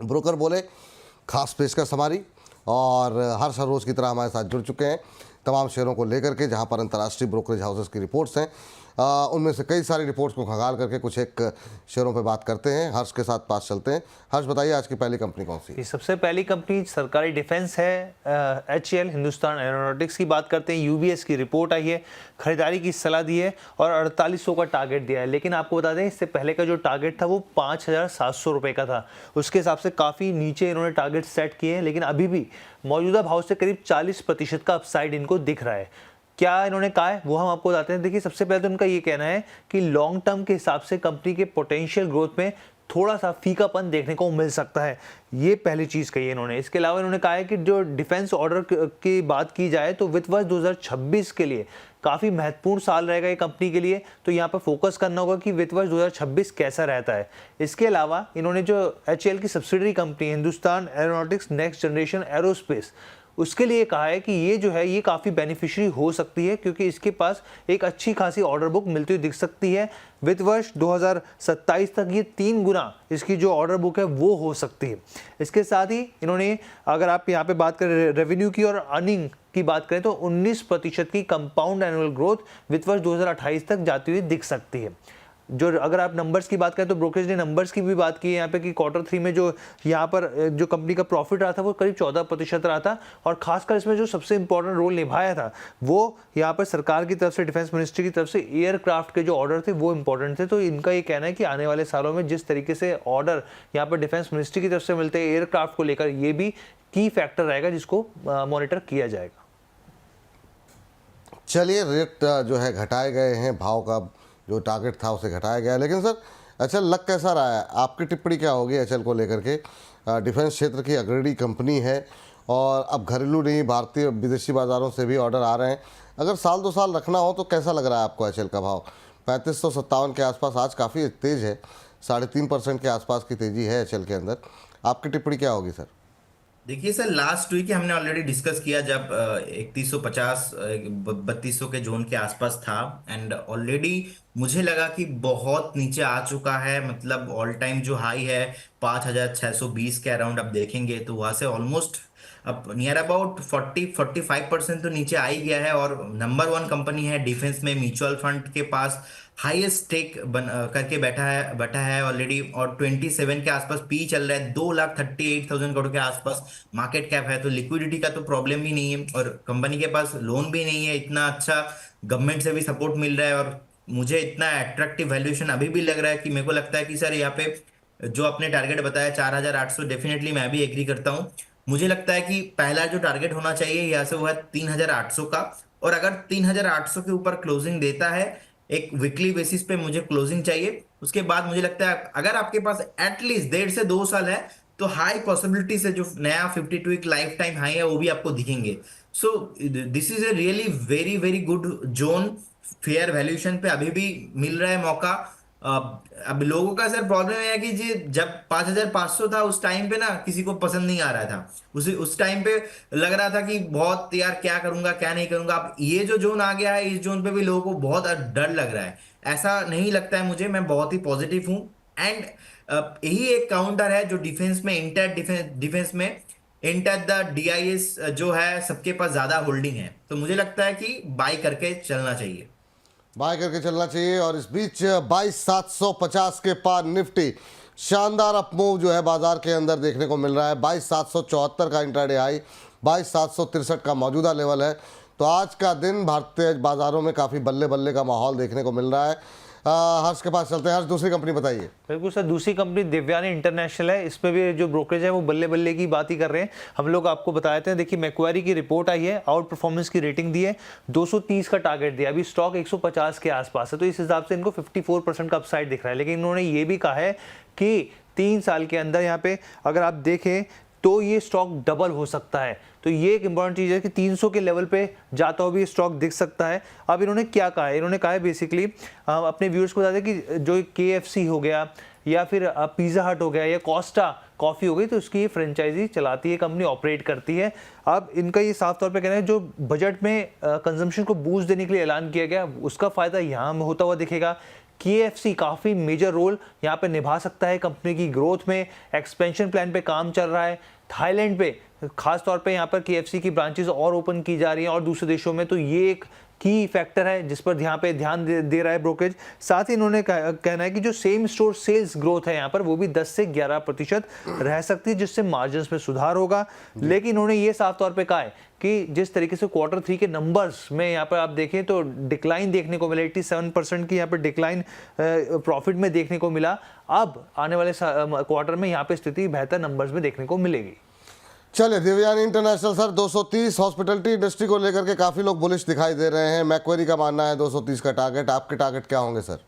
Broker बोले खास पेशकश हमारी, और हर रोज़ की तरह हमारे साथ जुड़ चुके हैं तमाम शेयरों को लेकर के, जहां पर अंतर्राष्ट्रीय ब्रोकरेज हाउसेस की रिपोर्ट्स हैं। उनमें से कई सारी रिपोर्ट्स को खंगाल करके कुछ एक शेयरों पे बात करते हैं। हर्ष के साथ पास चलते हैं। हर्ष, बताइए आज की पहली कंपनी कौन सी है? सबसे पहली कंपनी सरकारी डिफेंस है, HAL हिंदुस्तान एरोनॉटिक्स की बात करते हैं। UBS की रिपोर्ट आई है, खरीदारी की सलाह दी है और 4800 का टारगेट दिया है। लेकिन आपको बता दें, इससे पहले का जो टारगेट था वो 5700 रुपये का था। उसके हिसाब से काफ़ी नीचे इन्होंने टारगेट सेट किए हैं, लेकिन अभी भी मौजूदा भाव से करीब 40% का अपसाइड इनको दिख रहा है। क्या इन्होंने कहा है वो हम आपको बताते हैं। देखिए, सबसे पहले तो उनका ये कहना है कि लॉन्ग टर्म के हिसाब से कंपनी के पोटेंशियल ग्रोथ में थोड़ा सा फीकापन देखने को मिल सकता है, ये पहली चीज़ कही है इन्होंने। इसके अलावा इन्होंने कहा है कि जो डिफेंस ऑर्डर की बात की जाए तो वित्त वर्ष 2026 के लिए काफ़ी महत्वपूर्ण साल रहेगा ये कंपनी के लिए, तो यहाँ पर फोकस करना होगा कि वित्त वर्ष 2026 कैसा रहता है। इसके अलावा इन्होंने जो HAL की subsidiary company Hindustan aeronautics next generation aerospace, उसके लिए कहा है कि ये जो है ये काफ़ी बेनिफिशियरी हो सकती है, क्योंकि इसके पास एक अच्छी खासी ऑर्डर बुक मिलती हुई दिख सकती है। वित्त वर्ष 2027 तक ये 3 गुना इसकी जो ऑर्डर बुक है वो हो सकती है। इसके साथ ही इन्होंने, अगर आप यहाँ पे बात करें रेवेन्यू की और अर्निंग की बात करें, तो 19% की कंपाउंड एनुअल ग्रोथ वित्त वर्ष 2028 तक जाती हुई दिख सकती है। जो अगर आप नंबर्स की बात करें तो ब्रोकरेज ने नंबर्स की भी बात की है यहाँ पे कि Q3 में जो यहाँ पर जो कंपनी का प्रॉफिट रहा था वो करीब 14% रहा था, और खासकर इसमें जो सबसे इंपॉर्टेंट रोल निभाया था वो यहाँ पर सरकार की तरफ से, डिफेंस मिनिस्ट्री की तरफ से एयरक्राफ्ट के जो ऑर्डर थे वो इंपॉर्टेंट थे। तो इनका ये कहना है कि आने वाले सालों में जिस तरीके से ऑर्डर यहाँ पर डिफेंस मिनिस्ट्री की तरफ से मिलते हैं एयरक्राफ्ट को लेकर, ये भी की फैक्टर रहेगा जिसको मॉनिटर किया जाएगा। चलिए, रेट जो है घटाए गए हैं, भाव का जो टारगेट था उसे घटाया गया है, लेकिन सर HAL लग कैसा रहा है? आपकी टिप्पणी क्या होगी HAL को लेकर के? डिफेंस क्षेत्र की अग्रणी कंपनी है और अब घरेलू नहीं भारतीय विदेशी बाज़ारों से भी ऑर्डर आ रहे हैं। अगर साल 2 साल रखना हो तो कैसा लग रहा है आपको HAL का भाव? 3557 के आसपास आज काफ़ी तेज़ है, 3.5% के आसपास की तेज़ी है HAL के अंदर। आपकी टिप्पणी क्या होगी सर? देखिए सर, लास्ट वीक हमने ऑलरेडी डिस्कस किया जब 3150 3200 के जोन के आसपास था, एंड ऑलरेडी मुझे लगा कि बहुत नीचे आ चुका है। मतलब ऑल टाइम जो हाई है 5620 के अराउंड अब देखेंगे तो वहां से ऑलमोस्ट अब नियर अबाउट 40-45% तो नीचे आ ही गया है। और नंबर 1 कंपनी है डिफेंस में, म्यूचुअल फंड के पास हाईएस्ट स्टेक करके बैठा है ऑलरेडी, और 27 के आसपास पी चल रहा है। 2,38,000 करोड़ के आसपास मार्केट कैप है, तो लिक्विडिटी का तो प्रॉब्लम ही नहीं है, और कंपनी के पास लोन भी नहीं है इतना अच्छा, गवर्नमेंट से भी सपोर्ट मिल रहा है, और मुझे इतना अट्रैक्टिव वैल्यूएशन अभी भी लग रहा है कि मेरे को लगता है कि सर यहाँ पे जो आपने टारगेट बताया 4,800, डेफिनेटली मैं भी एग्री करता हूँ। मुझे लगता है कि पहला जो टारगेट होना चाहिए यहाँ से वो है 3,800 का, और अगर 3,800 के ऊपर क्लोजिंग देता है एक वीकली बेसिस पे मुझे क्लोजिंग चाहिए। उसके बाद मुझे लगता है अगर आपके पास एटलीस्ट 1.5 से 2 साल है तो हाई पॉसिबिलिटी से जो नया 52 वीक लाइफ टाइम हाई है वो भी आपको दिखेंगे। So this is a really very very good zone, fair valuation पे अभी भी मिल रहा है मौका। अब लोगों का सर प्रॉब्लम है कि जी जब 5,500 था उस टाइम पे ना किसी को पसंद नहीं आ रहा था, उस टाइम पे लग रहा था कि बहुत यार क्या करूंगा क्या नहीं करूंगा। अब ये जो जोन आ गया है इस जोन पे भी लोगों को बहुत डर लग रहा है, ऐसा नहीं लगता है मुझे। मैं बहुत ही पॉजिटिव हूं, एंड यही एक काउंटर है जो डिफेंस में, इंटर डिफेंस में इंटर द DIS जो है सबके पास ज्यादा होल्डिंग है, तो मुझे लगता है कि बाय करके चलना चाहिए। बाय करके चलना चाहिए। और इस बीच 22,750 के पार निफ्टी शानदार अपमूव जो है बाजार के अंदर देखने को मिल रहा है। 22,774 का इंट्राडे हाई, 22,763 का मौजूदा लेवल है। तो आज का दिन भारतीय बाजारों में काफ़ी बल्ले बल्ले का माहौल देखने को मिल रहा है। हर्ष के पास चलते हैं। हर्ष, दूसरी कंपनी बताइए। बिल्कुल सर, दूसरी कंपनी देवयानी इंटरनेशनल है। इसमें भी जो ब्रोकरेज है वो बल्ले बल्ले की बात ही कर रहे हैं। हम लोग आपको बताए थे, देखिए मैक्वारी की रिपोर्ट आई है, आउट परफॉर्मेंस की रेटिंग दी है, 230 का टारगेट दिया, अभी स्टॉक 150 के आसपास है, तो इस हिसाब से इनको 54% का अपसाइड दिख रहा है। लेकिन इन्होंने ये भी कहा है कि 3 साल के अंदर यहाँ पे अगर आप देखें तो ये स्टॉक डबल हो सकता है। तो ये एक इंपॉर्टेंट चीज़ है कि 300 के लेवल पे जाता हुआ भी स्टॉक दिख सकता है। अब इन्होंने क्या कहा है? इन्होंने कहा है बेसिकली अपने व्यूअर्स को बता दें कि जो KFC हो गया या फिर पिज़्ज़ा हट हो गया या कोस्टा कॉफ़ी हो गई, तो उसकी ये फ्रेंचाइजी चलाती है कंपनी, ऑपरेट करती है। अब इनका ये साफ तौर पे कहना है जो बजट में कंजम्पशन को बूस्ट देने के लिए ऐलान किया गया उसका फ़ायदा यहाँ होता हुआ दिखेगा। KFC काफ़ी मेजर रोल यहाँ पे निभा सकता है कंपनी की ग्रोथ में। एक्सपेंशन प्लान पे काम चल रहा है थाईलैंड पे, खास तौर पे यहाँ पर KFC की ब्रांचेस और ओपन की जा रही हैं और दूसरे देशों में, तो ये एक की फैक्टर है जिस पर यहाँ पे ध्यान दे रहा है ब्रोकरेज। साथ ही इन्होंने कहना है कि जो सेम स्टोर सेल्स ग्रोथ है यहाँ पर वो भी 10 से 11% रह सकती है, जिससे मार्जिन्स में सुधार होगा। लेकिन इन्होंने ये साफ तौर पे कहा है कि जिस तरीके से Q3 के नंबर्स में यहाँ पर आप देखें तो डिक्लाइन देखने को मिला, 87% की यहाँ पर डिक्लाइन प्रॉफिट में देखने को मिला। अब आने वाले क्वार्टर में यहाँ पे स्थिति बेहतर नंबर्स में देखने को मिलेगी। चलिए Devyani international sir, 230 hospitality industry को लेकर के काफ़ी लोग बुलिश दिखाई दे रहे हैं। मैक्वेरी का मानना है 230 का टारगेट, आपके टारगेट क्या होंगे सर?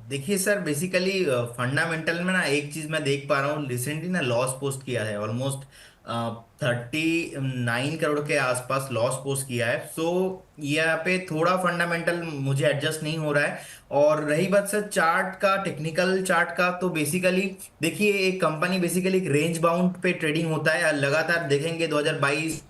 देखिए सर, बेसिकली फंडामेंटल में ना एक चीज मैं देख पा रहा हूँ, रिसेंटली ना लॉस पोस्ट किया है, ऑलमोस्ट 39 करोड़ के आसपास लॉस पोस्ट किया है। सो यहाँ पे थोड़ा फंडामेंटल मुझे एडजस्ट नहीं हो रहा है। और रही बात सर चार्ट का, टेक्निकल चार्ट का, तो बेसिकली देखिए एक कंपनी बेसिकली एक रेंज बाउंड पे ट्रेडिंग होता है। लगातार देखेंगे 2022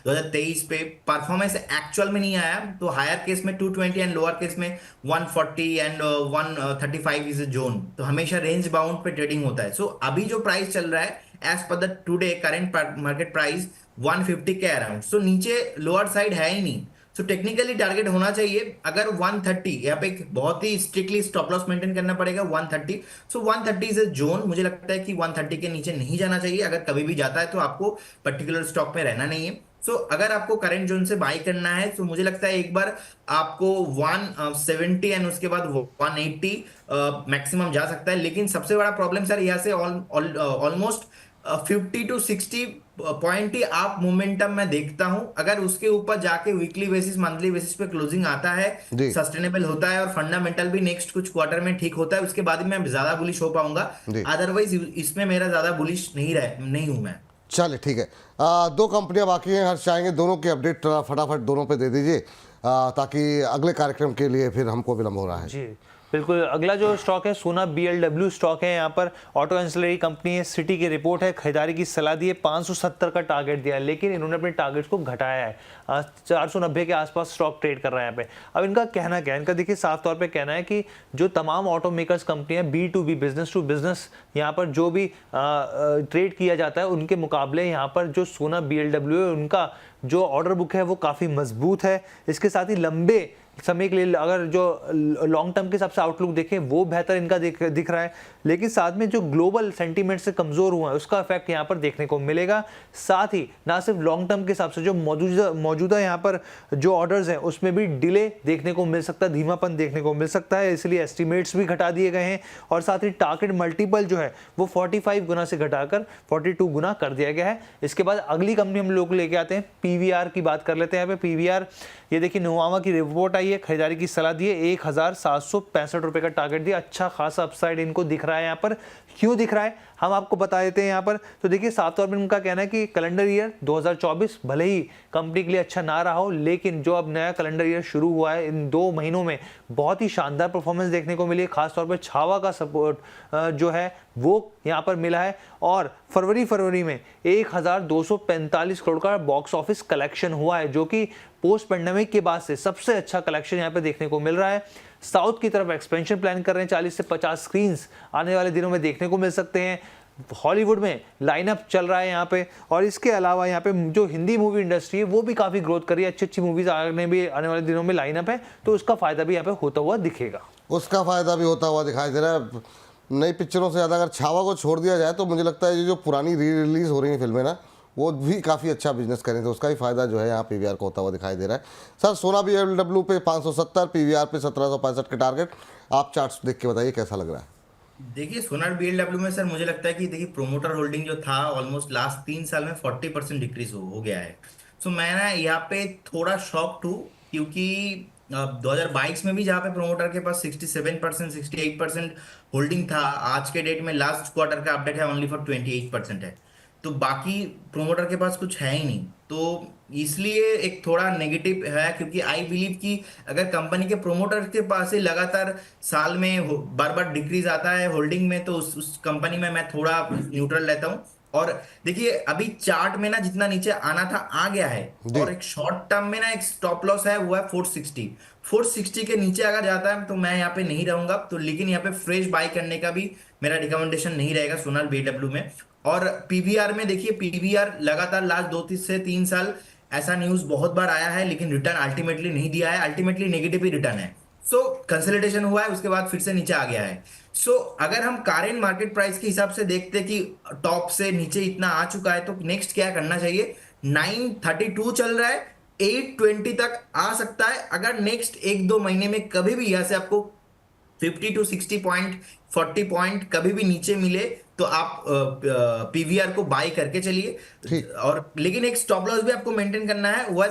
2023 पे परफॉर्मेंस एक्चुअल में नहीं आया, तो हायर केस में 220 एंड लोअर केस में 140 एंड 135 इज अ जोन, तो हमेशा रेंज बाउंड पे ट्रेडिंग होता है। सो अभी जो प्राइस चल रहा है as per the today current market price 150 के अराउंड, सो नीचे लोअर साइड है ही नहीं। सो टेक्निकली टारगेट होना चाहिए अगर 130, यहाँ पे एक बहुत ही स्ट्रिक्टली स्टॉप लॉस मेंटेन करना पड़ेगा 130। सो 130 इज अ जोन, मुझे लगता है कि 130 के नीचे नहीं जाना चाहिए। अगर कभी भी जाता है तो आपको पर्टिकुलर स्टॉक में रहना नहीं है। सो अगर आपको करंट जोन से बाई करना है तो मुझे लगता है एक बार आपको 170 एंड उसके बाद 180 मैक्सिमम जा सकता है। लेकिन सबसे बड़ा प्रॉब्लम सर यहाँ से ऑलमोस्ट 50 to 60 पॉइंट ही आप मोमेंटम में देखता हूं। अगर उसके ऊपर जाके वीकली बेसिस मंथली बेसिस पे क्लोजिंग आता है, सस्टेनेबल होता है और फंडामेंटल भी नेक्स्ट कुछ क्वार्टर में ठीक होता है, उसके बाद मैं ज्यादा बुलिश हो पाऊंगा। अदरवाइज इसमें मेरा ज्यादा बुलिश नहीं हूं मैं। चलिए ठीक है, दो कंपनियां बाकी हैं, हर्ष चाहेंगे दोनों की अपडेट फटाफट दोनों पे दे दीजिए ताकि अगले कार्यक्रम के लिए फिर हमको विलंब हो रहा है। जी बिल्कुल, अगला जो स्टॉक है सोना BLW स्टॉक है। यहाँ पर ऑटो एंसिलरी कंपनी है, सिटी की रिपोर्ट है, खरीदारी की सलाह दी है, 570 का टारगेट दिया है, लेकिन इन्होंने अपने टारगेट्स को घटाया है। 490 के आसपास स्टॉक ट्रेड कर रहा है यहाँ पे। अब इनका कहना क्या है, इनका देखिए साफ तौर पे कहना है कि जो तमाम ऑटो मेकर्स कंपनियां B2B बिजनेस टू बिजनेस यहाँ पर जो भी ट्रेड किया जाता है उनके मुकाबले यहाँ पर जो सोना BLW है उनका जो ऑर्डर बुक है वो काफ़ी मजबूत है। इसके साथ ही लंबे समय के लिए अगर जो लॉन्ग टर्म के हिसाब से आउटलुक देखें वो बेहतर इनका दिख रहा है, लेकिन साथ में जो ग्लोबल सेंटीमेंट से कमजोर हुआ है उसका इफेक्ट यहाँ पर देखने को मिलेगा। साथ ही ना सिर्फ लॉन्ग टर्म के हिसाब से जो मौजूदा यहाँ पर जो ऑर्डर्स हैं उसमें भी डिले देखने को मिल सकता है, धीमापन देखने को मिल सकता है, इसलिए एस्टिमेट्स भी घटा दिए गए हैं। और साथ ही टारगेट मल्टीपल जो है वो 45 गुना से घटाकर 42 गुना कर दिया गया है। इसके बाद अगली कंपनी हम लोग लेके आते हैं, PVR की बात कर लेते हैं। यहाँ पे PVR, ये देखिए नोवामा की रिपोर्ट आई है, खरीदारी की सलाह दी है, 1765 रुपए का टारगेट दिया। अच्छा खासा अपसाइड इनको दिख रहा है। यहाँ पर क्यों दिख रहा है हम आपको बता देते हैं यहाँ पर। तो देखिए साफ तौर पर उनका कहना है कि कैलेंडर ईयर 2024 भले ही कंपनी के लिए अच्छा ना रहा हो, लेकिन जो अब नया कैलेंडर ईयर शुरू हुआ है इन 2 महीनों में बहुत ही शानदार परफॉर्मेंस देखने को मिली है। खासतौर पर छावा का सपोर्ट जो है वो यहाँ पर मिला है। और फरवरी में 1245 करोड़ का बॉक्स ऑफिस कलेक्शन हुआ है, जो कि पोस्ट पेंडेमिक के बाद से सबसे अच्छा कलेक्शन यहाँ पे देखने को मिल रहा है। साउथ की तरफ एक्सपेंशन प्लान कर रहे हैं, 40 से 50 स्क्रीन्स आने वाले दिनों में देखने को मिल सकते हैं। हॉलीवुड में लाइनअप चल रहा है यहाँ पे, और इसके अलावा यहाँ पे जो हिंदी मूवी इंडस्ट्री है वो भी काफ़ी ग्रोथ कर रही है, अच्छी मूवीज आने वाले दिनों में लाइनअप है, तो उसका फायदा भी यहाँ पे होता हुआ दिखेगा। उसका फायदा भी होता हुआ दिखाई दे रहा है। नई पिक्चरों से ज़्यादा अगर छावा को छोड़ दिया जाए तो मुझे लगता है ये जो पुरानी री रिलीज हो रही है फिल्में ना, वो भी काफ़ी अच्छा बिजनेस करें, तो उसका ही फायदा जो है यहाँ PVR को होता हुआ दिखाई दे रहा है। सर सोना BLW पे 570, PVR पे 1765 के टारगेट, आप चार्ट्स देख के बताइए कैसा लग रहा है। देखिए सोनार BLW में सर मुझे लगता है कि देखिए प्रोमोटर होल्डिंग जो था ऑलमोस्ट लास्ट 3 साल में 40% डिक्रीज हो गया है। सो मैं ना यहाँ पे थोड़ा शॉक्ड हूँ, क्योंकि 2022 में भी जहाँ पे प्रोमोटर के पास 67% 68% होल्डिंग था, आज के डेट में लास्ट क्वार्टर का अपडेट है ओनली फॉर 28% है। तो बाकी प्रोमोटर के पास कुछ है ही नहीं, तो इसलिए एक थोड़ा नेगेटिव है। क्योंकि आई बिलीव कि अगर कंपनी के प्रोमोटर के पास से लगातार साल में बार बार डिक्रीज आता है होल्डिंग में, तो उस कंपनी में मैं थोड़ा न्यूट्रल रहता हूँ। और देखिए अभी चार्ट में ना जितना नीचे आना था आ गया है, जी। और एक शॉर्ट टर्म में ना एक स्टॉप लॉस है वो है 460 के नीचे अगर जाता है तो मैं यहाँ पे नहीं रहूंगा तो, लेकिन यहाँ पे फ्रेश बाय करने का भी मेरा रिकमेंडेशन नहीं रहेगा सोनाल बीडब्ल्यू में। और पीवीआर में देखिए, पीवीआर लगातार लास्ट 2 से 3 साल ऐसा न्यूज बहुत बार आया है लेकिन रिटर्न अल्टीमेटली नहीं दिया है, अल्टीमेटली नेगेटिव ही रिटर्न है। सो कंसोलिडेशन हुआ है, उसके बाद फिर से नीचे आ गया है। सो अगर हम करेंट मार्केट प्राइस के हिसाब से देखते हैं कि टॉप से नीचे इतना आ चुका है तो नेक्स्ट क्या करना चाहिए। 932 चल रहा है, 820 तक आ सकता है। अगर नेक्स्ट 1-2 महीने में कभी भी यहां से आपको 50 to 60 पॉइंट, 40 पॉइंट कभी भी नीचे मिले तो आप पीवीआर को बाय करके चलिए। ठीक। और लेकिन एक स्टॉप लॉस भी आपको मेंटेन करना है, वो है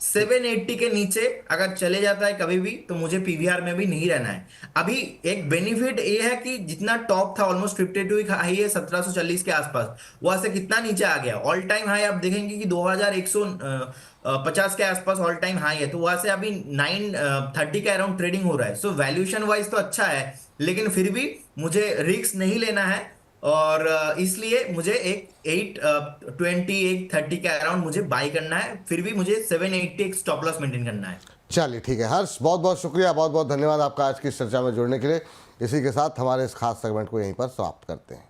780 के नीचे अगर चले जाता है कभी भी तो मुझे पीवीआर में भी नहीं रहना है। अभी एक बेनिफिट ये है कि जितना टॉप था ऑलमोस्ट 52 हाई है 1740 के आसपास, वहां से कितना नीचे आ गया। ऑल टाइम हाई आप देखेंगे कि 2150 के आसपास ऑल टाइम हाई है, तो वहां से अभी 930 के अराउंड ट्रेडिंग हो रहा है। सो वैल्यूएशन वाइज तो अच्छा है, लेकिन फिर भी मुझे रिस्क नहीं लेना है, और इसलिए मुझे एक 820 830 के अराउंड मुझे बाय करना है, फिर भी मुझे 780 एक स्टॉप लॉस मेंटेन करना है। चलिए ठीक है हर्ष, बहुत बहुत शुक्रिया, बहुत बहुत धन्यवाद आपका आज की इस चर्चा में जुड़ने के लिए। इसी के साथ हमारे इस खास सेगमेंट को यहीं पर समाप्त करते हैं।